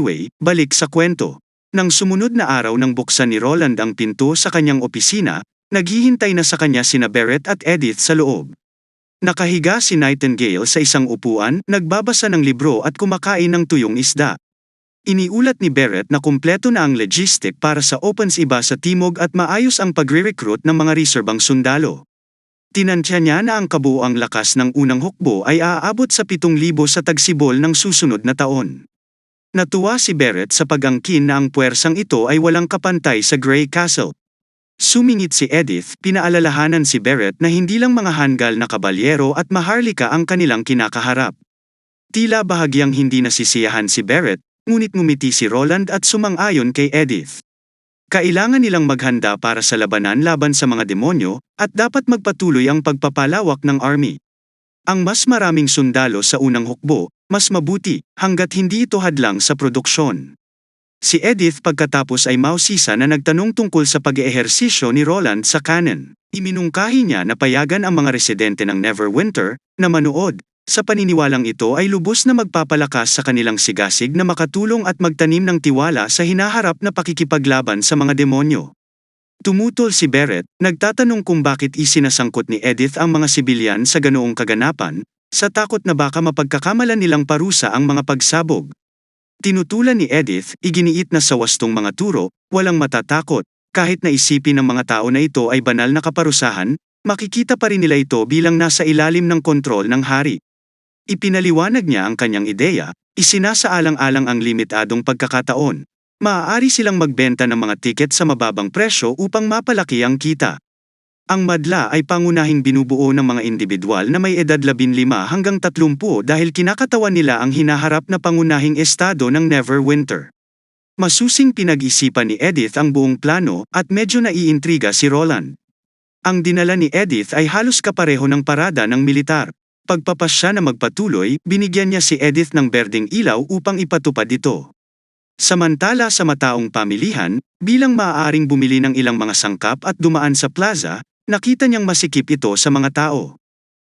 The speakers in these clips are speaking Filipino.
Anyway, balik sa kwento. Nang sumunod na araw nang buksan ni Roland ang pinto sa kanyang opisina, naghihintay na sa kanya sina Barrett at Edith sa loob. Nakahiga si Nightingale sa isang upuan, nagbabasa ng libro at kumakain ng tuyong isda. Iniulat ni Barrett na kumpleto na ang logistic para sa Opens iba sa Timog at maayos ang pagre-recruit ng mga reserbang sundalo. Tinansya niya na ang kabuoang lakas ng unang hukbo ay aabot sa 7,000 sa tagsibol ng susunod na taon. Natuwa si Barrett sa pag-angkin na ang puwersang ito ay walang kapantay sa Grey Castle. Sumingit si Edith, pinaalalahanan si Barrett na hindi lang mga hanggal na kabalyero at maharlika ang kanilang kinakaharap. Tila bahagyang hindi nasisiyahan si Barrett, ngunit ngumiti si Roland at sumang-ayon kay Edith. Kailangan nilang maghanda para sa labanan laban sa mga demonyo, at dapat magpatuloy ang pagpapalawak ng army. Ang mas maraming sundalo sa unang hukbo, mas mabuti, hanggat hindi ito hadlang sa produksyon. Si Edith pagkatapos ay mausisa na nagtanong tungkol sa pag-eehersisyo ni Roland sa cannon. Iminungkahi niya na payagan ang mga residente ng Neverwinter na manood, sa paniniwalang ito ay lubos na magpapalakas sa kanilang sigasig na makatulong at magtanim ng tiwala sa hinaharap na pakikipaglaban sa mga demonyo. Tumutol si Barrett, nagtatanong kung bakit isinasangkot ni Edith ang mga sibilyan sa ganoong kaganapan, sa takot na baka mapagkakamalan nilang parusa ang mga pagsabog. Tinutulan ni Edith, iginiit na sa wastong mga turo, walang matatakot, kahit na isipin ng mga tao na ito ay banal na kaparusahan, makikita pa rin nila ito bilang nasa ilalim ng kontrol ng hari. Ipinaliwanag niya ang kanyang ideya, isinasaalang-alang ang limitadong pagkakataon. Maaari silang magbenta ng mga tiket sa mababang presyo upang mapalaki ang kita. Ang madla ay pangunahing binubuo ng mga individual na may edad 15 hanggang 30 dahil kinakatawan nila ang hinaharap na pangunahing estado ng Neverwinter. Masusing pinag-isipan ni Edith ang buong plano at medyo naiintriga si Roland. Ang dinala ni Edith ay halos kapareho ng parada ng militar. Pagpapasya na magpatuloy, binigyan niya si Edith ng berdeng ilaw upang ipatupad ito. Samantala sa mataong pamilihan, bilang maaaring bumili ng ilang mga sangkap at dumaan sa plaza, nakita niyang masikip ito sa mga tao.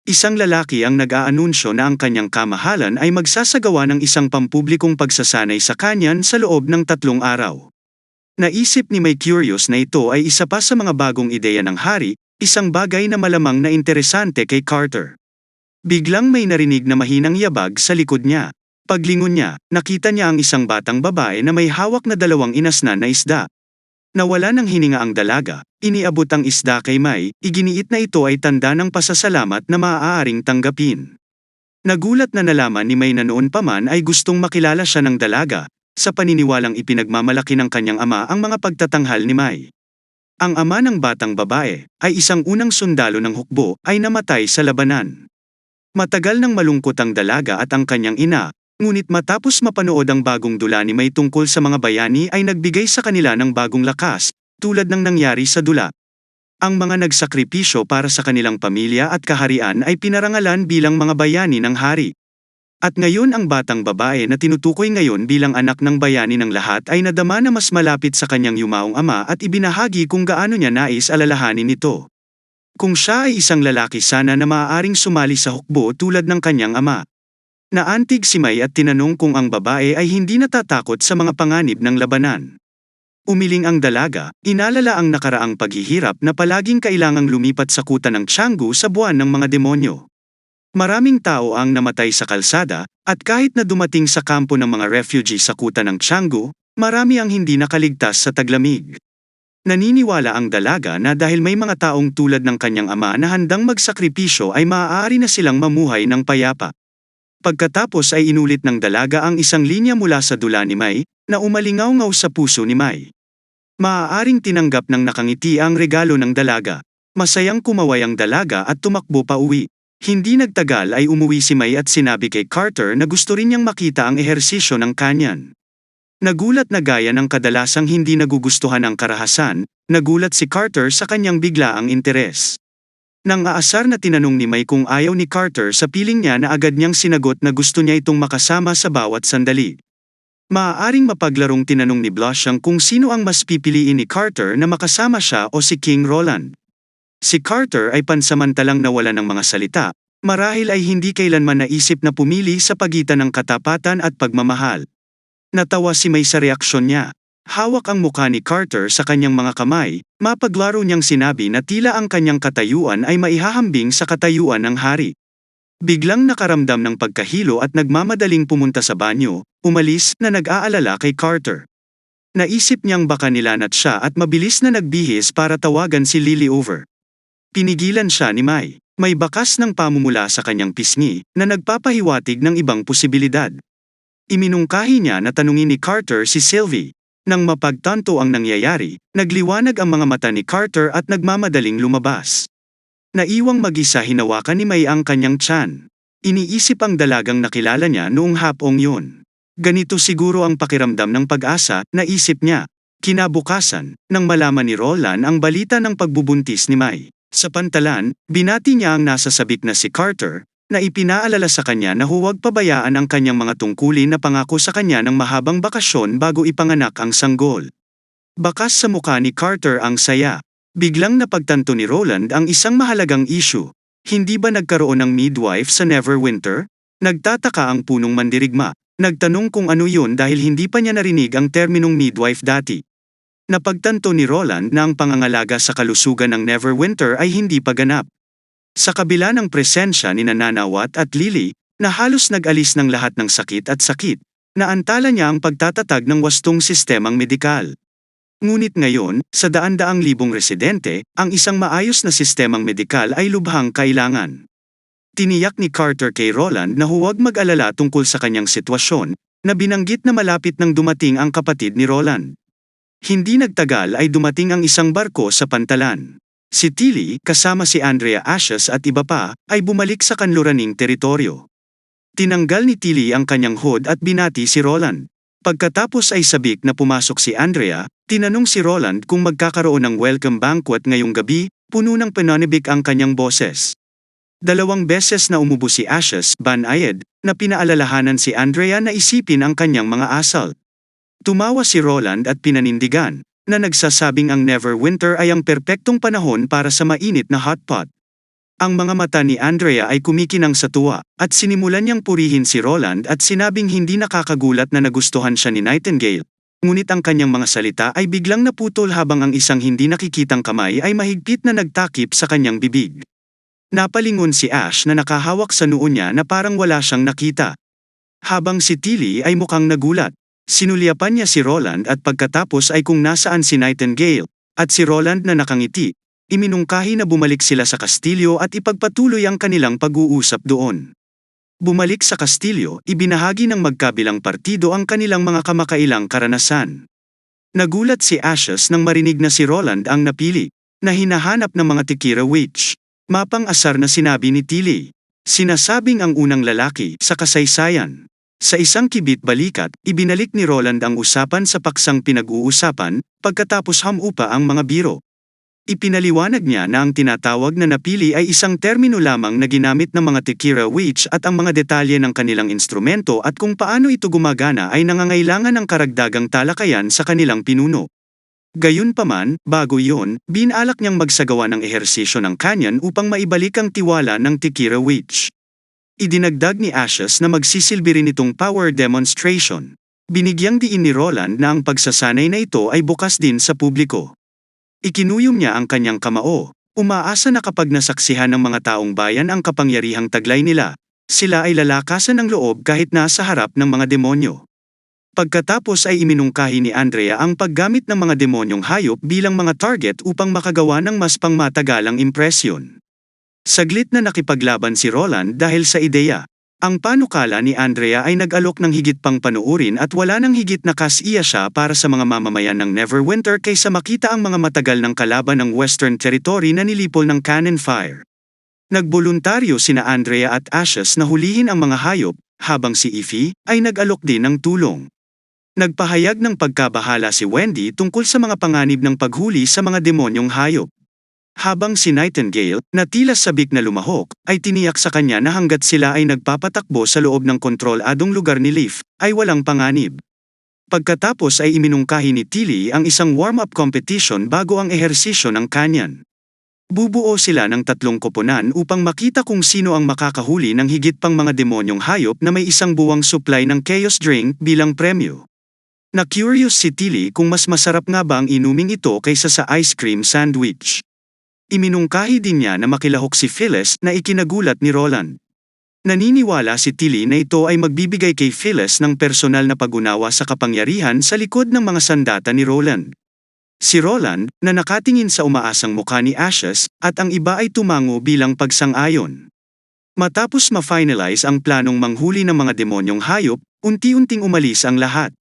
Isang lalaki ang nag-aanunsyo na ang kanyang kamahalan ay magsasagawa ng isang pampublikong pagsasanay sa kanyan sa loob ng 3 araw. Naisip ni May Curious na ito ay isa pa sa mga bagong ideya ng hari, isang bagay na malamang na interesante kay Carter. Biglang may narinig na mahinang yabag sa likod niya. Paglingon niya, nakita niya ang isang batang babae na may hawak na 2 inasnan na isda. Nawala ng hininga ang dalaga, iniabot ang isda kay May, iginiit na ito ay tanda ng pasasalamat na maaaring tanggapin. Nagulat na nalaman ni May na noon pa man ay gustong makilala siya ng dalaga, sa paniniwalang ipinagmamalaki ng kanyang ama ang mga pagtatanghal ni May. Ang ama ng batang babae, ay isang unang sundalo ng hukbo, ay namatay sa labanan. Matagal nang malungkot ang dalaga at ang kanyang ina, ngunit matapos mapanood ang bagong dula ni May tungkol sa mga bayani ay nagbigay sa kanila ng bagong lakas, tulad ng nangyari sa dula. Ang mga nagsakripisyo para sa kanilang pamilya at kaharian ay pinarangalan bilang mga bayani ng hari. At ngayon ang batang babae na tinutukoy ngayon bilang anak ng bayani ng lahat ay nadama na mas malapit sa kanyang yumaong ama at ibinahagi kung gaano niya nais alalahanin ito. Kung siya ay isang lalaki sana na maaaring sumali sa hukbo tulad ng kanyang ama. Naantig si May at tinanong kung ang babae ay hindi natatakot sa mga panganib ng labanan. Umiling ang dalaga, inalala ang nakaraang paghihirap na palaging kailangang lumipat sa kuta ng Tianggu sa buwan ng mga demonyo. Maraming tao ang namatay sa kalsada, at kahit na dumating sa kampo ng mga refugee sa kuta ng Tianggu, marami ang hindi nakaligtas sa taglamig. Naniniwala ang dalaga na dahil may mga taong tulad ng kanyang ama na handang magsakripisyo ay maaari na silang mamuhay ng payapa. Pagkatapos ay inulit ng dalaga ang isang linya mula sa dula ni May, na umalingaw-ngaw sa puso ni May. Maaaring tinanggap ng nakangiti ang regalo ng dalaga. Masayang kumaway ang dalaga at tumakbo pa uwi. Hindi nagtagal ay umuwi si May at sinabi kay Carter na gusto rin niyang makita ang ehersisyo ng kanyan. Nagulat na gaya ng kadalasang hindi nagugustuhan ang karahasan, nagulat si Carter sa kanyang biglaang interes. Nang aasar na tinanong ni May kung ayaw ni Carter sa piling niya na agad niyang sinagot na gusto niya itong makasama sa bawat sandali. Maaaring mapaglarong tinanong ni Blossom kung sino ang mas pipiliin ni Carter na makasama siya o si King Roland. Si Carter ay pansamantalang nawala ng mga salita, marahil ay hindi kailanman naisip na pumili sa pagitan ng katapatan at pagmamahal. Natawa si May sa reaksyon niya. Hawak ang mukha ni Carter sa kanyang mga kamay, mapaglaro niyang sinabi na tila ang kanyang katayuan ay maihahambing sa katayuan ng hari. Biglang nakaramdam ng pagkahilo at nagmamadaling pumunta sa banyo, umalis na nag-aalala kay Carter. Naisip niyang baka nilanat siya at mabilis na nagbihis para tawagan si Lily over. Pinigilan siya ni May. May bakas ng pamumula sa kanyang pisngi na nagpapahiwatig ng ibang posibilidad. Iminungkahi niya na tanungin ni Carter si Sylvie. Nang mapagtanto ang nangyayari, nagliwanag ang mga mata ni Carter at nagmamadaling lumabas. Naiwang mag-isa hinawakan ni May ang kanyang tiyan. Iniisip ang dalagang nakilala niya noong hapong yun. Ganito siguro ang pakiramdam ng pag-asa, naisip niya. Kinabukasan, nang malaman ni Roland ang balita ng pagbubuntis ni May. Sa pantalan, binati niya ang nasa sabik na si Carter, na ipinaalala sa kanya na huwag pabayaan ang kanyang mga tungkulin na pangako sa kanya ng mahabang bakasyon bago ipanganak ang sanggol. Bakas sa mukha ni Carter ang saya. Biglang napagtanto ni Roland ang isang mahalagang issue. Hindi ba nagkaroon ng midwife sa Neverwinter? Nagtataka ang punong mandirigma. Nagtanong kung ano yun dahil hindi pa niya narinig ang terminong midwife dati. Napagtanto ni Roland na ang pangangalaga sa kalusugan ng Neverwinter ay hindi pa ganap. Sa kabila ng presensya ni Nananawat at Lily, na halos nag-alis ng lahat ng sakit at sakit, naantala niya ang pagtatatag ng wastong sistemang medikal. Ngunit ngayon, sa daan-daang libong residente, ang isang maayos na sistemang medikal ay lubhang kailangan. Tiniyak ni Carter kay Roland na huwag mag-alala tungkol sa kanyang sitwasyon, na binanggit na malapit nang dumating ang kapatid ni Roland. Hindi nagtagal ay dumating ang isang barko sa pantalan. Si Tilly, kasama si Andrea Ashes at iba pa, ay bumalik sa kanluraning teritoryo. Tinanggal ni Tilly ang kanyang hood at binati si Roland. Pagkatapos ay sabik na pumasok si Andrea, tinanong si Roland kung magkakaroon ng welcome banquet ngayong gabi, puno ng pananibik ang kanyang boses. 2 beses na umubo si Ashes, banayad, na pinaalalahanan si Andrea na isipin ang kanyang mga asal. Tumawa si Roland at pinanindigan, na nagsasabing ang Neverwinter ay ang perpektong panahon para sa mainit na hotpot. Ang mga mata ni Andrea ay kumikinang sa tuwa, at sinimulan niyang purihin si Roland at sinabing hindi nakakagulat na nagustuhan siya ni Nightingale. Ngunit ang kanyang mga salita ay biglang naputol habang ang isang hindi nakikitang kamay ay mahigpit na nagtakip sa kanyang bibig. Napalingon si Ash na nakahawak sa noo niya na parang wala siyang nakita. Habang si Tilly ay mukhang nagulat. Sinulyapan niya si Roland at pagkatapos ay kung nasaan si Nightingale, at si Roland na nakangiti, iminungkahi na bumalik sila sa kastilyo at ipagpatuloy ang kanilang pag-uusap doon. Bumalik sa kastilyo, ibinahagi ng magkabilang partido ang kanilang mga kamakailang karanasan. Nagulat si Ashes nang marinig na si Roland ang napili, na hinahanap ng mga Tikira Witch. Mapang-asar na sinabi ni Tilly. Sinasabing ang unang lalaki sa kasaysayan. Sa isang kibit-balikat, ibinalik ni Roland ang usapan sa paksang pinag-uusapan, pagkatapos hamupa ang mga biro. Ipinaliwanag niya na ang tinatawag na napili ay isang termino lamang na ginamit ng mga Tikira Witch at ang mga detalye ng kanilang instrumento at kung paano ito gumagana ay nangangailangan ng karagdagang talakayan sa kanilang pinuno. Gayunpaman, bago iyon, binalak niyang magsagawa ng ehersisyo ng kanyan upang maibalik ang tiwala ng Tikira Witch. Idinagdag ni Ashes na magsisilbi rin itong power demonstration. Binigyang diin ni Roland na ang pagsasanay na ito ay bukas din sa publiko. Ikinuyom niya ang kanyang kamao, umaasa na kapag nasaksihan ng mga taong bayan ang kapangyarihang taglay nila, sila ay lalakasan ng loob kahit nasa harap ng mga demonyo. Pagkatapos ay iminungkahi ni Andrea ang paggamit ng mga demonyong hayop bilang mga target upang makagawa ng mas pangmatagalang impresyon. Saglit na nakipaglaban si Roland dahil sa ideya. Ang panukala ni Andrea ay nag-alok ng higit pang panuurin at wala nang higit na kasiya siya para sa mga mamamayan ng Neverwinter kaysa makita ang mga matagal ng kalaban ng Western Territory na nilipol ng cannon fire. Nagboluntaryo sina Andrea at Ashes na hulihin ang mga hayop, habang si Ify ay nag-alok din ng tulong. Nagpahayag ng pagkabahala si Wendy tungkol sa mga panganib ng paghuli sa mga demonyong hayop. Habang si Nightingale, na tila sabik na lumahok, ay tiniyak sa kanya na hanggat sila ay nagpapatakbo sa loob ng kontroladong lugar ni Leaf, ay walang panganib. Pagkatapos ay iminungkahi ni Tilly ang isang warm-up competition bago ang ehersisyo ng kanyan. Bubuo sila ng 3 koponan upang makita kung sino ang makakahuli ng higit pang mga demonyong hayop na may isang buwang supply ng Chaos Drink bilang premyo. Na-curious si Tilly kung mas masarap nga ba ang inuming ito kaysa sa ice cream sandwich. Iminungkahi din niya na makilahok si Phyllis na ikinagulat ni Roland. Naniniwala si Tilly na ito ay magbibigay kay Phyllis ng personal na pag-unawa sa kapangyarihan sa likod ng mga sandata ni Roland. Si Roland, na nakatingin sa umaasang mukha ni Ashes, at ang iba ay tumango bilang pagsang-ayon. Matapos ma-finalize ang planong manghuli ng mga demonyong hayop, unti-unting umalis ang lahat.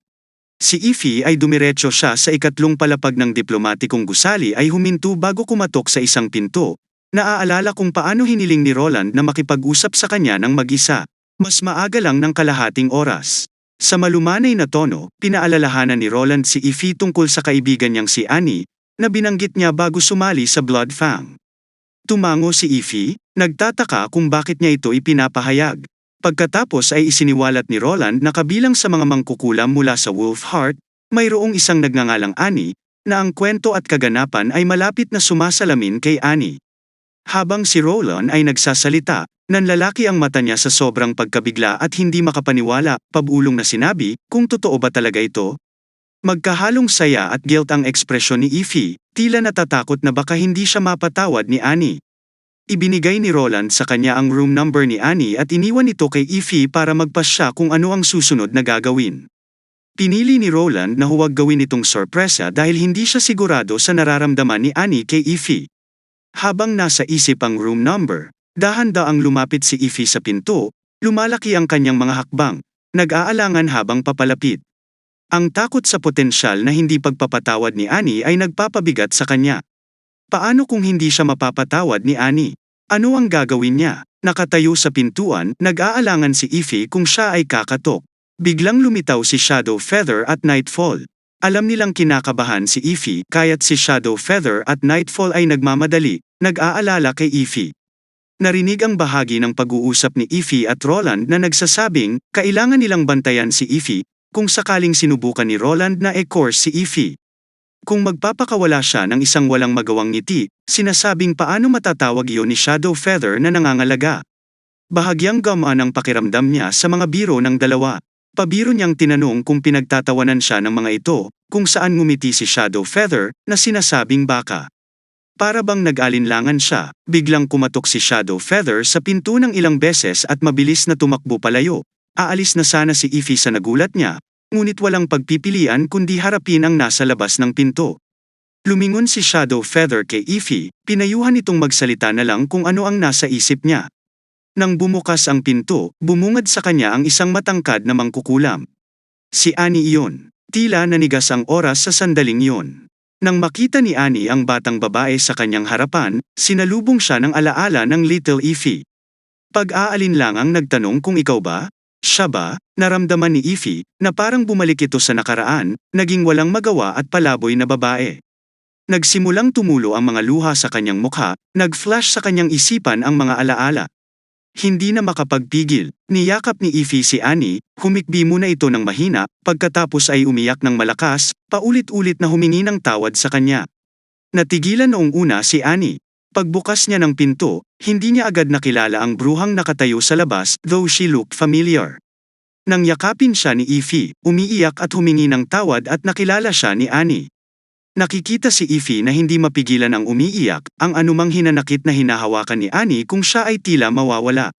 Si Ify ay dumiretso siya sa ikatlong palapag ng diplomatikong gusali ay huminto bago kumatok sa isang pinto. Naaalala kung paano hiniling ni Roland na makipag-usap sa kanya ng mag-isa. Mas maaga lang ng kalahating oras. Sa malumanay na tono, pinaalalahanan ni Roland si Ify tungkol sa kaibigan niyang si Annie, na binanggit niya bago sumali sa Blood Fang. Tumango si Ify, nagtataka kung bakit niya ito ipinapahayag. Pagkatapos ay isiniwalat ni Roland na kabilang sa mga mangkukulam mula sa Wolf Heart, mayroong isang nagngangalang Annie, na ang kwento at kaganapan ay malapit na sumasalamin kay Annie. Habang si Roland ay nagsasalita, nanlalaki ang mata niya sa sobrang pagkabigla at hindi makapaniwala, pabulong na sinabi, kung totoo ba talaga ito? Magkahalong saya at guilt ang ekspresyon ni Ify, tila natatakot na baka hindi siya mapatawad ni Annie. Ibinigay ni Roland sa kanya ang room number ni Annie at iniwan ito kay Ify para magpasya kung ano ang susunod na gagawin. Pinili ni Roland na huwag gawin itong sorpresa dahil hindi siya sigurado sa nararamdaman ni Annie kay Ify. Habang nasa isip ang room number, dahan-daang lumapit si Ify sa pinto, lumalaki ang kanyang mga hakbang, nag-aalangan habang papalapit. Ang takot sa potensyal na hindi pagpapatawad ni Annie ay nagpapabigat sa kanya. Paano kung hindi siya mapapatawad ni Annie? Ano ang gagawin niya? Nakatayo sa pintuan, nag-aalangan si Ify kung siya ay kakatok. Biglang lumitaw si Shadow Feather at Nightfall. Alam nilang kinakabahan si Ify, kaya't si Shadow Feather at Nightfall ay nagmamadali, nag-aalala kay Ify. Narinig ang bahagi ng pag-uusap ni Ify at Roland na nagsasabing, kailangan nilang bantayan si Ify, kung sakaling sinubukan ni Roland na e-course si Ify. Kung magpapakawala siya ng isang walang magawang ngiti, sinasabing paano matatawag iyon ni Shadow Feather na nangangalaga. Bahagyang gamaan ang pakiramdam niya sa mga biro ng dalawa. Pabiro niyang tinanong kung pinagtatawanan siya ng mga ito, kung saan ngumiti si Shadow Feather na sinasabing baka. Para bang nag-alinlangan siya, biglang kumatok si Shadow Feather sa pinto ng ilang beses at mabilis na tumakbo palayo. Aalis na sana si Ify sa nagulat niya, ngunit walang pagpipilian kundi harapin ang nasa labas ng pinto. Lumingon si Shadow Feather kay Ify, pinayuhan itong magsalita na lang kung ano ang nasa isip niya. Nang bumukas ang pinto, bumungad sa kanya ang isang matangkad na mangkukulam. Si Annie iyon. Tila nanigas ang oras sa sandaling iyon. Nang makita ni Annie ang batang babae sa kanyang harapan, sinalubong siya ng alaala ng Little Ify. Pag-aalinlangang nagtanong kung ikaw ba? Siya ba? Naramdaman ni Ify, na parang bumalik ito sa nakaraan, naging walang magawa at palaboy na babae. Nagsimulang tumulo ang mga luha sa kanyang mukha, nag-flash sa kanyang isipan ang mga alaala. Hindi na makapagpigil, niyakap ni Ify si Annie, humikbi muna ito ng mahina, pagkatapos ay umiyak ng malakas, paulit-ulit na humingi ng tawad sa kanya. Natigilan noong una si Annie. Pagbukas niya ng pinto, hindi niya agad nakilala ang bruhang nakatayo sa labas, though she looked familiar. Nang yakapin siya ni Ify, umiiyak at humingi ng tawad at nakilala siya ni Annie. Nakikita si Ify na hindi mapigilan ang umiiyak, ang anumang hinanakit na hinahawakan ni Annie kung siya ay tila mawawala.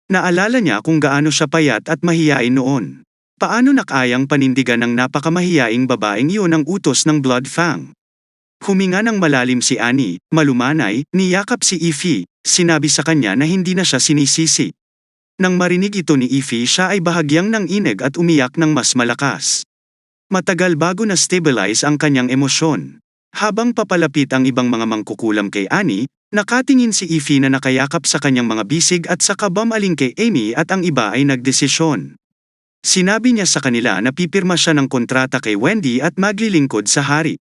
Naalala niya kung gaano siya payat at mahiyain noon. Paano nakayang panindigan ng napakamahiyaing babaeng iyon ang utos ng Blood Fang? Huminga ng malalim si Annie, malumanay, niyakap si Ify, sinabi sa kanya na hindi na siya sinisisi. Nang marinig ito ni Ify, siya ay bahagyang nanginig at umiyak ng mas malakas. Matagal bago na-stabilize ang kanyang emosyon. Habang papalapit ang ibang mga mangkukulam kay Annie, nakatingin si Ify na nakayakap sa kanyang mga bisig at saka bumaling kay Amy at ang iba ay nagdesisyon. Sinabi niya sa kanila na pipirma siya ng kontrata kay Wendy at maglilingkod sa hari.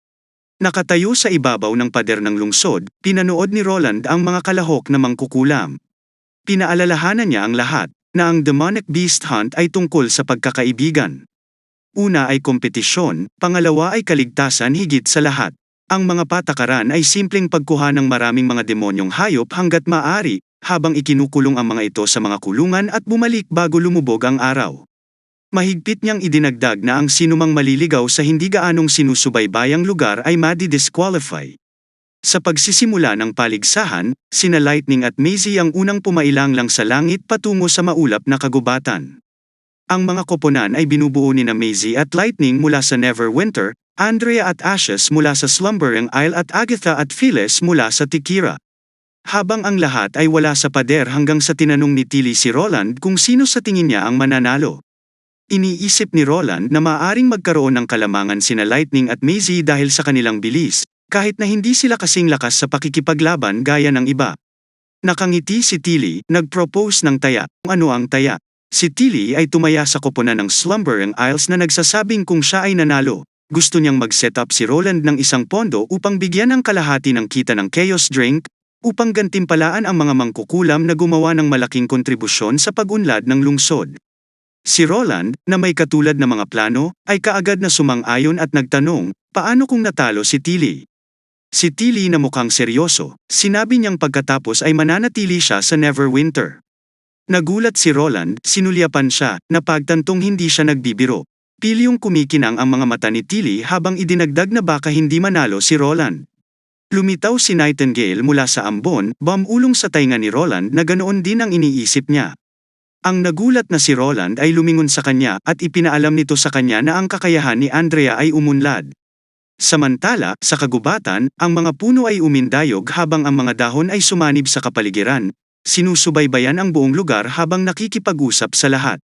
Nakatayo sa ibabaw ng pader ng lungsod, pinanood ni Roland ang mga kalahok na mangkukulam. Pinaalalahanan niya ang lahat, na ang demonic beast hunt ay tungkol sa pagkakaibigan. Una ay kompetisyon, pangalawa ay kaligtasan higit sa lahat. Ang mga patakaran ay simpleng pagkuha ng maraming mga demonyong hayop hanggat maaari, habang ikinukulong ang mga ito sa mga kulungan at bumalik bago lumubog ang araw. Mahigpit niyang idinagdag na ang sinumang maliligaw sa hindi gaanong sinusubaybayang lugar ay madi-disqualify. Sa pagsisimula ng paligsahan, sina Lightning at Maisie ang unang pumailang lang sa langit patungo sa maulap na kagubatan. Ang mga koponan ay binubuo ni na Maisie at Lightning mula sa Neverwinter, Andrea at Ashes mula sa Slumbering Isle at Agatha at Phyllis mula sa Tikira. Habang ang lahat ay wala sa pader hanggang sa tinanong ni Tilly si Roland kung sino sa tingin niya ang mananalo. Iniisip ni Roland na maaaring magkaroon ng kalamangan sina Lightning at Maisie dahil sa kanilang bilis, kahit na hindi sila kasing lakas sa pakikipaglaban gaya ng iba. Nakangiti si Tilly, nag-propose ng taya. Kung ano ang taya? Si Tilly ay tumaya sa koponan ng Slumbering Isles na nagsasabing kung siya ay nanalo, gusto niyang mag-set up si Roland ng isang pondo upang bigyan ng kalahati ng kita ng Chaos Drink, upang gantimpalaan ang mga mangkukulam na gumawa ng malaking kontribusyon sa pag-unlad ng lungsod. Si Roland, na may katulad na mga plano, ay kaagad na sumang-ayon at nagtanong, paano kung natalo si Tilly? Si Tilly na mukhang seryoso, sinabi niyang pagkatapos ay mananatili siya sa Neverwinter. Nagulat si Roland, sinulyapan siya, na pagtantong hindi siya nagbibiro. Pilyong kumikinang ang mga mata ni Tilly habang idinagdag na baka hindi manalo si Roland. Lumitaw si Nightingale mula sa ambon, bumulong sa tainga ni Roland na ganoon din ang iniisip niya. Ang nagulat na si Roland ay lumingon sa kanya at ipinaalam nito sa kanya na ang kakayahan ni Andrea ay umunlad. Samantala, sa kagubatan, ang mga puno ay umindayog habang ang mga dahon ay sumanib sa kapaligiran, sinusubaybayan ang buong lugar habang nakikipag-usap sa lahat.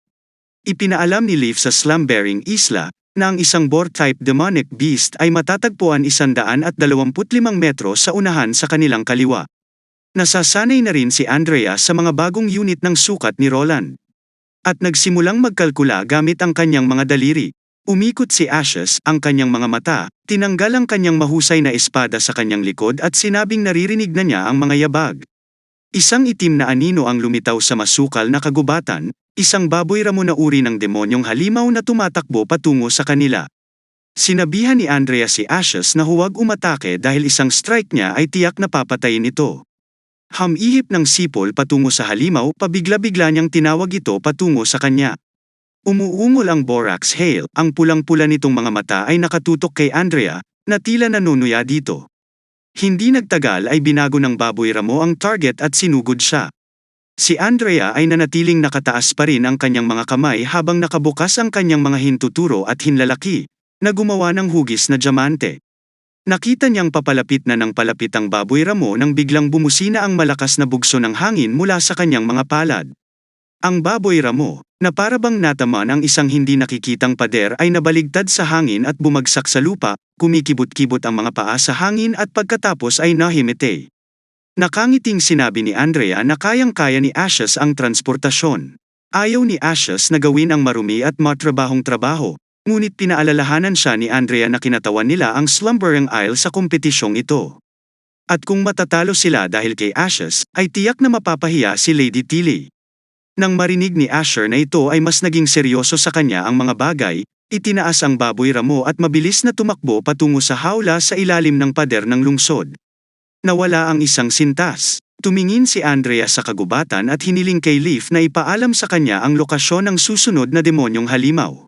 Ipinaalam ni Leaf sa Slumbering Isla, na ang isang boar-type demonic beast ay matatagpuan 125 metro sa unahan sa kanilang kaliwa. Nasasanay na rin si Andrea sa mga bagong unit ng sukat ni Roland. At nagsimulang magkalkula gamit ang kanyang mga daliri. Umikot si Ashes, ang kanyang mga mata, tinanggal ang kanyang mahusay na espada sa kanyang likod at sinabing naririnig na niya ang mga yabag. Isang itim na anino ang lumitaw sa masukal na kagubatan, isang baboy ramo na uri ng demonyong halimaw na tumatakbo patungo sa kanila. Sinabihan ni Andrea si Ashes na huwag umatake dahil isang strike niya ay tiyak na papatayin ito. Hamihip ng sipol patungo sa halimaw, pabigla-bigla niyang tinawag ito patungo sa kanya. Umuungol ang Borax Hail, ang pulang-pula nitong mga mata ay nakatutok kay Andrea, na tila nanunuya dito. Hindi nagtagal ay binago ng baboy ramo ang target at sinugod siya. Si Andrea ay nanatiling nakataas pa rin ang kanyang mga kamay habang nakabukas ang kanyang mga hintuturo at hinlalaki, na gumawa ng hugis na diamante. Nakita niyang papalapit na ng palapit ang baboy ramo nang biglang bumusina ang malakas na bugso ng hangin mula sa kanyang mga palad. Ang baboy ramo, na parabang nataman ang isang hindi nakikitang pader ay nabaligtad sa hangin at bumagsak sa lupa, kumikibot-kibot ang mga paa sa hangin at pagkatapos ay nahimete. Nakangiting sinabi ni Andrea na kayang-kaya ni Ashes ang transportasyon. Ayaw ni Ashes na gawin ang marumi at matrabahong trabaho. Ngunit pinaalalahanan siya ni Andrea na kinatawan nila ang Slumbering Isle sa kompetisyong ito. At kung matatalo sila dahil kay Ashes, ay tiyak na mapapahiya si Lady Tilly. Nang marinig ni Asher na ito ay mas naging seryoso sa kanya ang mga bagay, itinaas ang baboy ramo at mabilis na tumakbo patungo sa hawla sa ilalim ng pader ng lungsod. Nawala ang isang sintas. Tumingin si Andrea sa kagubatan at hiniling kay Leaf na ipaalam sa kanya ang lokasyon ng susunod na demonyong halimaw.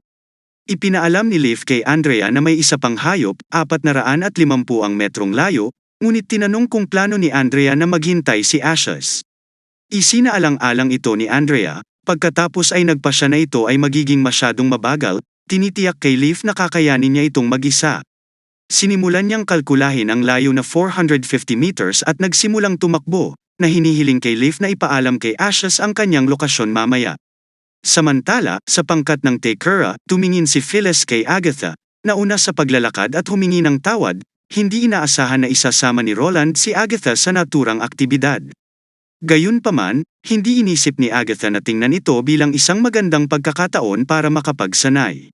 Ipinaalam ni Leaf kay Andrea na may isa pang hayop, 450 ang metrong layo, ngunit tinanong kung plano ni Andrea na maghintay si Ashes. Isinaalang-alang ito ni Andrea, pagkatapos ay nagpasya na ito ay magiging masyadong mabagal, tinitiyak kay Leaf na kakayanin niya itong mag-isa. Sinimulan niyang kalkulahin ang layo na 450 meters at nagsimulang tumakbo, na hinihiling kay Leaf na ipaalam kay Ashes ang kanyang lokasyon mamaya. Samantala, sa pangkat ng Tekura, tumingin si Phyllis kay Agatha, na una sa paglalakad at humingi ng tawad, hindi inaasahan na isasama ni Roland si Agatha sa naturang aktibidad. Gayunpaman, hindi inisip ni Agatha na tingnan ito bilang isang magandang pagkakataon para makapagsanay.